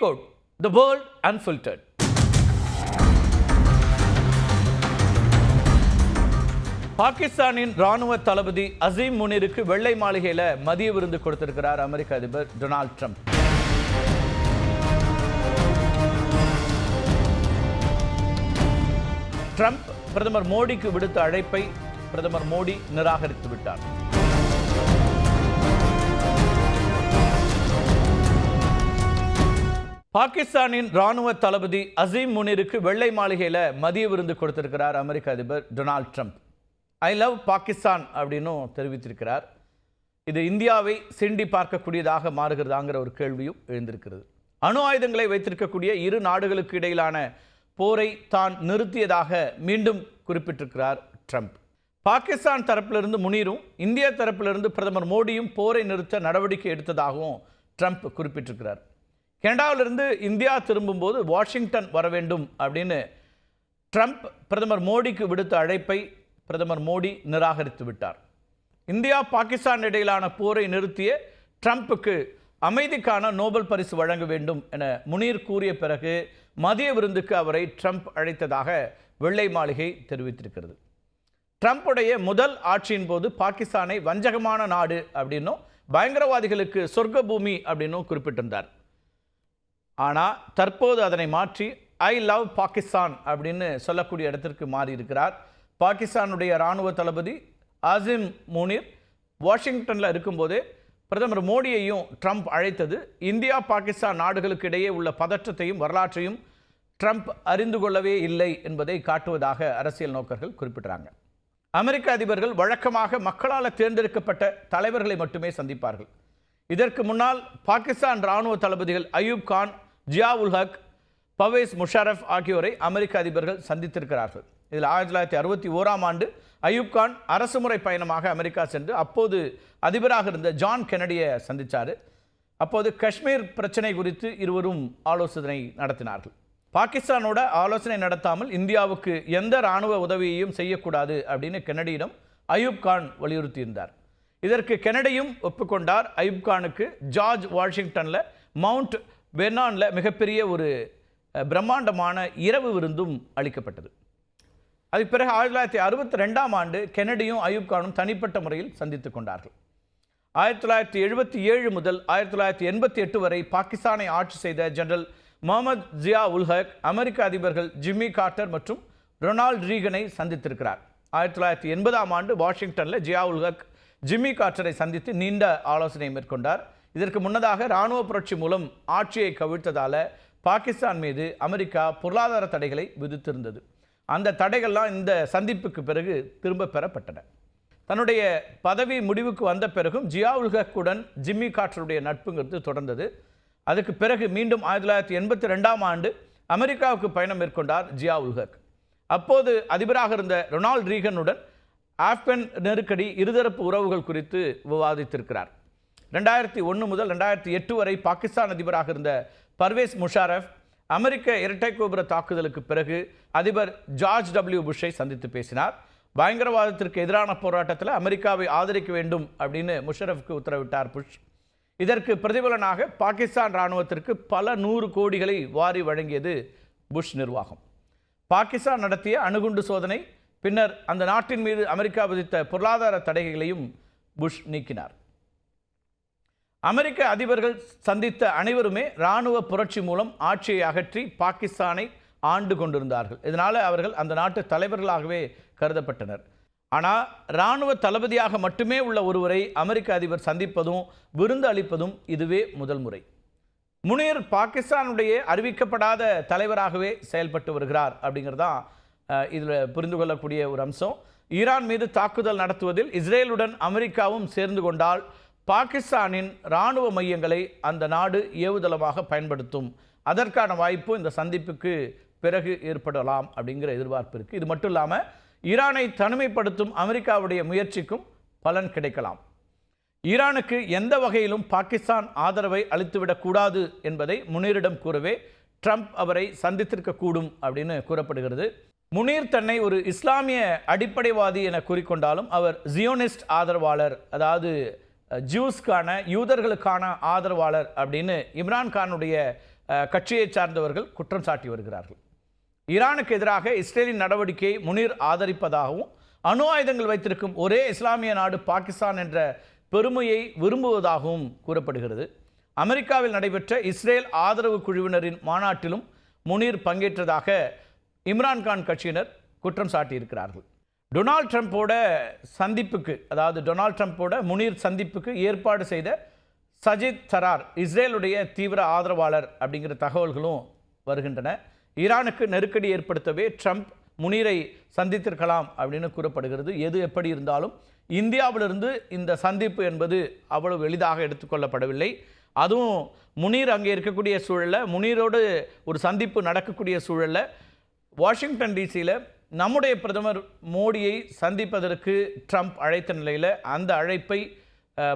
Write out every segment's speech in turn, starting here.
Decode the World Unfiltered. பாகிஸ்தானின் ராணுவ தளபதி அசீம் முனிருக்கு வெள்ளை மாளிகையில் மதிய விருந்து கொடுத்திருக்கிறார் அமெரிக்க அதிபர் டொனால்ட் ட்ரம்ப். ட்ரம்ப் பிரதமர் மோடிக்கு விடுத்த அழைப்பை பிரதமர் மோடி நிராகரித்து விட்டார். பாகிஸ்தானின் ராணுவ தளபதி அசீம் முனிருக்கு வெள்ளை மாளிகையில் மதிய விருந்து கொடுத்திருக்கிறார் அமெரிக்க அதிபர் Donald Trump. I love Pakistan அப்படின்னு தெரிவித்திருக்கிறார். இது இந்தியாவை சிண்டி பார்க்கக்கூடியதாக மாறுகிறதாங்கிற ஒரு கேள்வியும் எழுந்திருக்கிறது. அணு ஆயுதங்களை வைத்திருக்கக்கூடிய இரு நாடுகளுக்கு இடையிலான போரை தான் நிறுத்தியதாக மீண்டும் குறிப்பிட்டிருக்கிறார் ட்ரம்ப். பாகிஸ்தான் தரப்பிலிருந்து முனீரும் இந்திய தரப்பிலிருந்து பிரதமர் மோடியும் போரை நிறுத்த நடவடிக்கை எடுத்ததாகவும் ட்ரம்ப் குறிப்பிட்டிருக்கிறார். கனடாவிலிருந்து இந்தியா திரும்பும்போது வாஷிங்டன் வர வேண்டும் அப்படின்னு ட்ரம்ப் பிரதமர் மோடிக்கு விடுத்த அழைப்பை பிரதமர் மோடி நிராகரித்து விட்டார். இந்தியா பாகிஸ்தான் இடையிலான போரை நிறுத்திய ட்ரம்ப்புக்கு அமைதிக்கான நோபல் பரிசு வழங்க வேண்டும் என முனீர் கூறிய பிறகு மதிய விருந்துக்கு அவரை ட்ரம்ப் அழைத்ததாக வெள்ளை மாளிகை தெரிவித்திருக்கிறது. ட்ரம்ப்புடைய முதல் ஆட்சியின் போது பாகிஸ்தானை வஞ்சகமான நாடு அப்படின்னும் பயங்கரவாதிகளுக்கு சொர்க்க பூமி அப்படின்னும் குறிப்பிட்டிருந்தார். ஆனால் தற்போது அதனை மாற்றி ஐ லவ் பாகிஸ்தான் அப்படின்னு சொல்லக்கூடிய இடத்திற்கு மாறி இருக்கிறார். பாகிஸ்தானுடைய இராணுவ தளபதி அசீம் முனீர் வாஷிங்டனில் இருக்கும்போதே பிரதமர் மோடியையும் ட்ரம்ப் அழைத்தது இந்தியா பாகிஸ்தான் நாடுகளுக்கு இடையே உள்ள பதற்றத்தையும் வரலாற்றையும் ட்ரம்ப் அறிந்து கொள்ளவே இல்லை என்பதை காட்டுவதாக அரசியல் நோக்கர்கள் குறிப்பிட்டாங்க. அமெரிக்க அதிபர்கள் வழக்கமாக மக்களால் தேர்ந்தெடுக்கப்பட்ட தலைவர்களை மட்டுமே சந்திப்பார்கள். இதற்கு முன்னால் பாகிஸ்தான் இராணுவ தளபதிகள் அயூப் கான், ஜியா உல் ஹக், பர்வேஸ் முஷாரஃப் ஆகியோரை அமெரிக்க அதிபர்கள் சந்தித்திருக்கிறார்கள். இதில் 1961ஆம் ஆண்டு அயூப் கான் அரசுமுறை பயணமாக அமெரிக்கா சென்று அப்போது அதிபராக இருந்த ஜான் கென்னடியை சந்தித்தார். அப்போது காஷ்மீர் பிரச்சனை குறித்து இருவரும் ஆலோசனை நடத்தினார்கள். பாகிஸ்தானோட ஆலோசனை நடத்தாமல் இந்தியாவுக்கு எந்த இராணுவ உதவியையும் செய்யக்கூடாது அப்படின்னு கென்னடியிடம் அயூப் கான் வலியுறுத்தியிருந்தார். இதற்கு கென்னடியும் ஒப்புக்கொண்டார். அயூப் கானுக்கு ஜார்ஜ் வாஷிங்டனில் மவுண்ட் வெர்னானில் மிகப்பெரிய ஒரு பிரம்மாண்டமான இரவு விருந்தும் அளிக்கப்பட்டது. அதுக்கு பிறகு 1962ஆம் ஆண்டு கென்னடியும் அயூப் கானும் தனிப்பட்ட முறையில் சந்தித்து கொண்டார்கள். 1977 முதல் 1988 வரை பாகிஸ்தானை ஆட்சி செய்த ஜெனரல் முகமது ஜியா உல் ஹக் அமெரிக்க அதிபர்கள் ஜிம்மி கார்ட்டர் மற்றும் ரொனால்ட் ரீகனை சந்தித்திருக்கிறார். 1980ஆம் ஆண்டு வாஷிங்டனில் ஜியா உல் ஹக் ஜிம்மி கார்ட்டரை சந்தித்து நீண்ட ஆலோசனை மேற்கொண்டார். இதற்கு முன்னதாக இராணுவ புரட்சி மூலம் ஆட்சியை கவிழ்த்ததால் பாகிஸ்தான் மீது அமெரிக்கா பொருளாதார தடைகளை விதித்திருந்தது. அந்த தடைகள்லாம் இந்த சந்திப்புக்கு பிறகு திரும்ப பெறப்பட்டன. தன்னுடைய பதவி முடிவுக்கு வந்த பிறகும் ஜியா உல் ஹக்குடன் ஜிம்மி கார்ட்டருடைய நட்புங்கிறது தொடர்ந்தது. அதுக்கு பிறகு மீண்டும் 1982ஆம் ஆண்டு அமெரிக்காவுக்கு பயணம் மேற்கொண்டார் ஜியா உல் ஹக். அப்போது அதிபராக இருந்த ரொனால்ட் ரீகனுடன் ஆப்கன் நெருக்கடி, இருதரப்பு உறவுகள் குறித்து விவாதித்திருக்கிறார். 2001 முதல் 2008 வரை பாகிஸ்தான் அதிபராக இருந்த பர்வேஸ் முஷாரஃப் அமெரிக்க இரட்டை கோபுர தாக்குதலுக்கு பிறகு அதிபர் ஜார்ஜ் டபிள்யூ புஷ்ஷை சந்தித்து பேசினார். பயங்கரவாதத்திற்கு எதிரான போராட்டத்தில் அமெரிக்காவை ஆதரிக்க வேண்டும் அப்படின்னு முஷரஃப்க்கு உத்தரவிட்டார் புஷ். இதற்கு பிரதிபலனாக பாகிஸ்தான் இராணுவத்திற்கு பல 100 கோடிகளை வாரி வழங்கியது புஷ் நிர்வாகம். பாகிஸ்தான் நடத்திய அணுகுண்டு சோதனை, பின்னர் அந்த நாட்டின் மீது அமெரிக்கா விதித்த பொருளாதார தடைகளையும் புஷ் நீக்கினார். அமெரிக்க அதிபர்கள் சந்தித்த அனைவருமே இராணுவ புரட்சி மூலம் ஆட்சியை அகற்றி பாகிஸ்தானை ஆண்டு கொண்டிருந்தார்கள். இதனால் அவர்கள் அந்த நாட்டு தலைவர்களாகவே கருதப்பட்டனர். ஆனால் இராணுவ தளபதியாக மட்டுமே உள்ள ஒருவரை அமெரிக்க அதிபர் சந்திப்பதும் விருந்து அளிப்பதும் இதுவே முதல் முறை. முனீர் பாகிஸ்தானுடைய அறிவிக்கப்படாத தலைவராகவே செயல்பட்டு வருகிறார் அப்படிங்கிறதான் இதில் புரிந்து கொள்ளக்கூடிய ஒரு அம்சம். ஈரான் மீது தாக்குதல் நடத்துவதில் இஸ்ரேலுடன் அமெரிக்காவும் சேர்ந்து கொண்டால் பாகிஸ்தானின் இராணுவ மையங்களை அந்த நாடு ஏவுதளமாக பயன்படுத்தும். அதற்கான வாய்ப்பு இந்த சந்திப்புக்கு பிறகு ஏற்படலாம் அப்படிங்கிற எதிர்பார்ப்பு இருக்குது. இது மட்டும் இல்லாமல் ஈரானை தனிமைப்படுத்தும் அமெரிக்காவுடைய முயற்சிக்கும் பலன் கிடைக்கலாம். ஈரானுக்கு எந்த வகையிலும் பாகிஸ்தான் ஆதரவை அளித்துவிடக்கூடாது என்பதை முனீரிடம் கூறவே ட்ரம்ப் அவரை சந்தித்திருக்கக்கூடும் அப்படின்னு கூறப்படுகிறது. முனீர் தன்னை ஒரு இஸ்லாமிய அடிப்படைவாதி என கூறிக்கொண்டாலும் அவர் ஜியோனிஸ்ட் ஆதரவாளர், அதாவது ஜூஸ்க்கான யூதர்களுக்கான ஆதரவாளர் அப்படின்னு இம்ரான் கானுடைய கட்சியைச் சார்ந்தவர்கள் குற்றம் சாட்டி வருகிறார்கள். ஈரானுக்கு எதிராக இஸ்ரேலின் நடவடிக்கையை முனீர் ஆதரிப்பதாகவும் அணு ஆயுதங்கள் வைத்திருக்கும் ஒரே இஸ்லாமிய நாடு பாகிஸ்தான் என்ற பெருமையை விரும்புவதாகவும் கூறப்படுகிறது. அமெரிக்காவில் நடைபெற்ற இஸ்ரேல் ஆதரவு குழுவினரின் மாநாட்டிலும் முனீர் பங்கேற்றதாக இம்ரான்கான் கட்சியினர் குற்றம் சாட்டியிருக்கிறார்கள். டொனால்ட் ட்ரம்ப்போட சந்திப்புக்கு, அதாவது டொனால்ட் ட்ரம்ப்போட முனீர் சந்திப்புக்கு ஏற்பாடு செய்த சஜித் தரார் இஸ்ரேலுடைய தீவிர ஆதரவாளர் அப்படிங்கிற தகவல்களும் வருகின்றன. ஈரானுக்கு நெருக்கடி ஏற்படுத்தவே ட்ரம்ப் முனீரை சந்தித்திருக்கலாம் அப்படின்னு கூறப்படுகிறது. எது எப்படி இருந்தாலும் இந்தியாவிலிருந்து இந்த சந்திப்பு என்பது அவ்வளவு எளிதாக எடுத்துக்கொள்ளப்படவில்லை. அதுவும் முனீர் அங்கே இருக்கக்கூடிய சூழலில், முனீரோடு ஒரு சந்திப்பு நடக்கக்கூடிய சூழலில் வாஷிங்டன் டிசியில் நம்முடைய பிரதமர் மோடியை சந்திப்பதற்கு ட்ரம்ப் அழைத்த நிலையில் அந்த அழைப்பை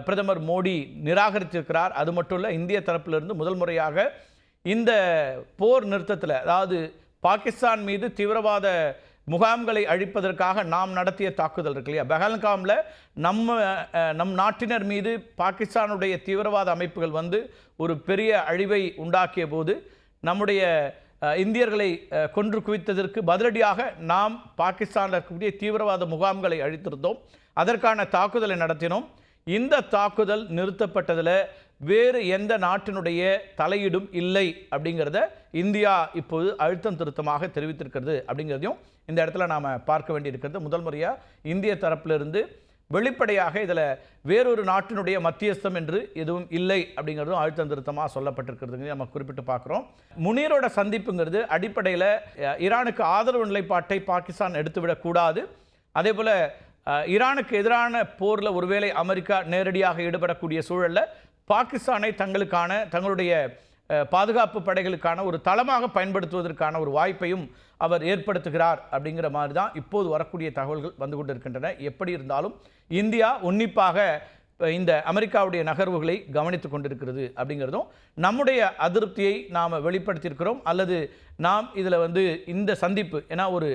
பிரதமர் மோடி நிராகரித்திருக்கிறார். அது மட்டும் இல்லை, இந்திய தரப்பிலிருந்து முதல் முறையாக இந்த போர் நிறுத்தத்தில், அதாவது பாகிஸ்தான் மீது தீவிரவாத முகாம்களை அழிப்பதற்காக நாம் நடத்திய தாக்குதல் இருக்கு இல்லையா, பெஹல்காமில் நம் நாட்டினர் மீது பாகிஸ்தானுடைய தீவிரவாத அமைப்புகள் வந்து ஒரு பெரிய அழிவை உண்டாக்கிய போது நம்முடைய இந்தியர்களை கொன்று குவித்ததற்கு பதிலடியாக நாம் பாகிஸ்தானில் இருக்கக்கூடிய தீவிரவாத முகாம்களை அழித்திருந்தோம். அதற்கான தாக்குதலை நடத்தினோம். இந்த தாக்குதல் நிறுத்தப்பட்டதில் வேறு எந்த நாட்டினுடைய தலையீடும் இல்லை அப்படிங்கிறத இந்தியா இப்போது அழுத்தம் திருத்தமாக தெரிவித்திருக்கிறது. அப்படிங்கிறதையும் இந்த இடத்துல நாம் பார்க்க வேண்டியிருக்கிறது. முதல் முறையாக இந்திய தரப்பிலிருந்து வெளிப்படையாக இதில் வேறொரு நாட்டினுடைய மத்தியஸ்தம் என்று எதுவும் இல்லை அப்படிங்கிறதும் அழுத்தம் திருத்தமாக சொல்லப்பட்டிருக்கிறது நம்ம குறிப்பிட்டு பார்க்குறோம். முனீரோட சந்திப்புங்கிறது அடிப்படையில் ஈரானுக்கு ஆதரவு நிலைப்பாட்டை பாகிஸ்தான் எடுத்துவிடக்கூடாது. அதே போல் ஈரானுக்கு எதிரான போரில் ஒருவேளை அமெரிக்கா நேரடியாக ஈடுபடக்கூடிய சூழலில் பாகிஸ்தானை தங்களுடைய பாதுகாப்பு படைகளுக்கான ஒரு தளமாக பயன்படுத்துவதற்கான ஒரு வாய்ப்பையும் அவர் ஏற்படுத்துகிறார் அப்படிங்கிற மாதிரி தான் இப்போது வரக்கூடிய தகவல்கள் வந்து கொண்டிருக்கின்றன. எப்படி இருந்தாலும் இந்தியா உன்னிப்பாக இந்த அமெரிக்காவுடைய நகர்வுகளை கவனித்து கொண்டிருக்கிறது அப்படிங்கிறதும் நம்முடைய அதிருப்தியை நாம் வெளிப்படுத்தியிருக்கிறோம். அல்லது நாம் இதில் இந்த சந்திப்பு, ஏன்னா ஒரு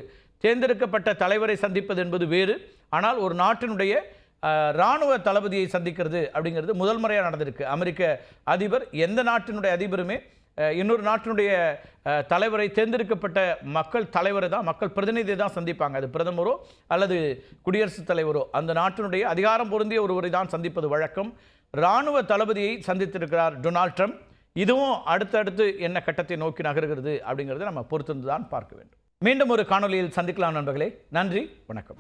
தேர்ந்தெடுக்கப்பட்ட தலைவரை சந்திப்பது என்பது வேறு, ஆனால் ஒரு நாட்டினுடைய இராணுவ தளபதியை சந்திக்கிறது அப்படிங்கிறது முதல் முறையாக நடந்திருக்கு. அமெரிக்க அதிபர், எந்த நாட்டினுடைய அதிபருமே இன்னொரு நாட்டினுடைய தலைவரை, தேர்ந்தெடுக்கப்பட்ட மக்கள் தலைவரை தான், மக்கள் பிரதிநிதியை தான் சந்திப்பாங்க. அது பிரதமரோ அல்லது குடியரசுத் தலைவரோ அந்த நாட்டினுடைய அதிகாரம் பொருந்திய ஒருவரை தான் சந்திப்பது வழக்கம். இராணுவ தளபதியை சந்தித்திருக்கிறார் டொனால்ட் ட்ரம்ப். இதுவும் அடுத்தடுத்து என்ன கட்டத்தை நோக்கி நகர்கிறது அப்படிங்கிறத நம்ம பொறுத்திருந்து தான் பார்க்க வேண்டும். மீண்டும் ஒரு காணொலியில் சந்திக்கலாம் நண்பர்களே. நன்றி, வணக்கம்.